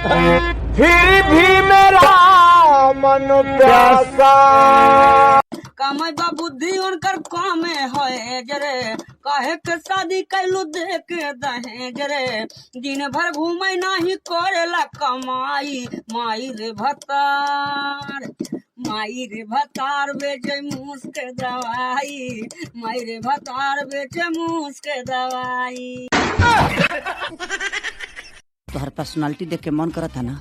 फिर भी मेरा मन प्यासा। कामे बा बुद्धि उनकर कामे है जरे, काहे के शादी कैलू दे के दहेज रे। दिन भर घूमे नाही करेला कमाई, माई रे भतार, माई रे भतार बेचे मूस के दवाई, माई रे भतार बेचे मूस के दवाई। तोहर पर्सनालिटी देख के मन करता ना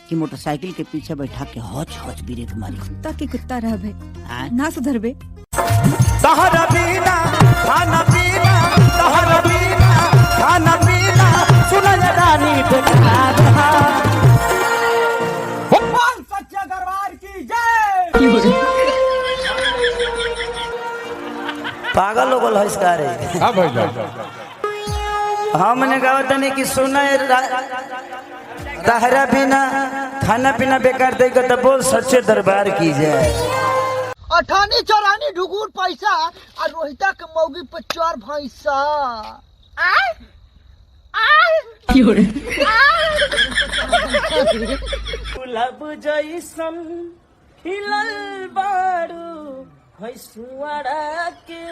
कि मोटरसाइकिल के पीछे बैठा के हौच हौच ब्रेक मारी। कुत्ता के कुत्ता रहबे ना सुधरबे। तहरा बिना खाना पीना, तहरा बिना खाना पीना, सुनल रानी बेकार। सच्चा दरबार की जय। पागल हो गल है इसका रे। हाँ भाई हमने कहा तनी कि सुना तहरा बिना खाना पीना बेकार देगा तो बोल सच्चे दरबार की जाए। अठानी चौरानी ढुगुर पैसा और रोहिता के मौगी पे 4 भैंसा। गुलाब जैसन खिलल बारू, भैंसुआड़ा के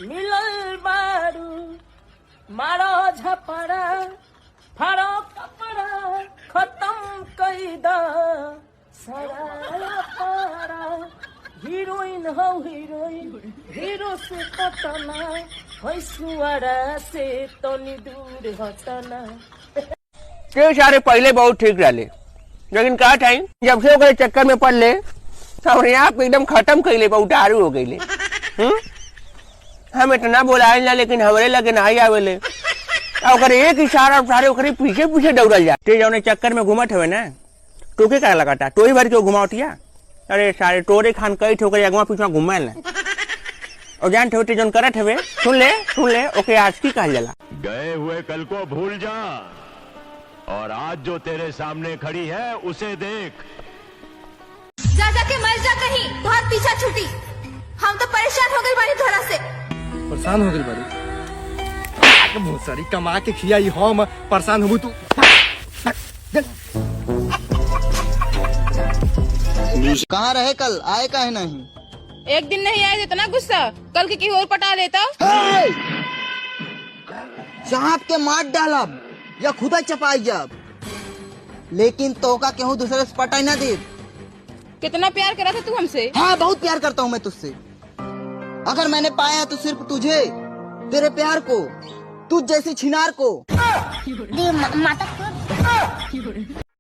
मिलल बारू। मारो झपड़ा फाड़ो कपड़ा, खत्म कई दा सारा पारा। हीरोइन हो हीरोइन, हीरो से पटना, भैंसुआड़ा से तनी दूर हटना। के सारे पहले बहुत ठीक रहे, लेकिन का टाइम जब से ओकरे चक्कर में पड़ ले और आप एकदम खत्म कैले उतारू हो गई। हम इतना बोलाए ना, लेकिन हमरे लगे नहीं आवेले। ओकर एक इशारा सारे ओकरे पीछे पीछे दौड़ल जाते। जौने चक्कर में घुमत हुए ना, टोके का लगाता टोई भर के घुमावतिया। अरे सारे टोरे खान कई थे ओकरे अगवा पीछा घुमाए ना। और जानते होते जौन करत हवे, सुन ले ओके आज की कहल जाला। गए हुए कल को भूल जा और आज जो तेरे सामने खड़ी है उसे देख। जा के मर जा कहीं, बहुत पीछा छूटी। हम तो परेशान हो गए बारी थोड़ा से। परेशान हो गई बारी बहुत सारी कमा के खियाई, हम परेशान हो तू। कहाँ रहे कल, आए काहे नहीं? एक दिन नहीं आए इतना गुस्सा, कल के और पटा लेता। चाप के मार डालब या खुदा चपाई जब, लेकिन तो का केहू दूसरे से पटाई ना दे। कितना प्यार करा था तू हमसे? हाँ बहुत प्यार करता हूँ मैं तुझसे। अगर मैंने पाया तो सिर्फ तुझे, तेरे प्यार को, तुझ जैसी छिनार को।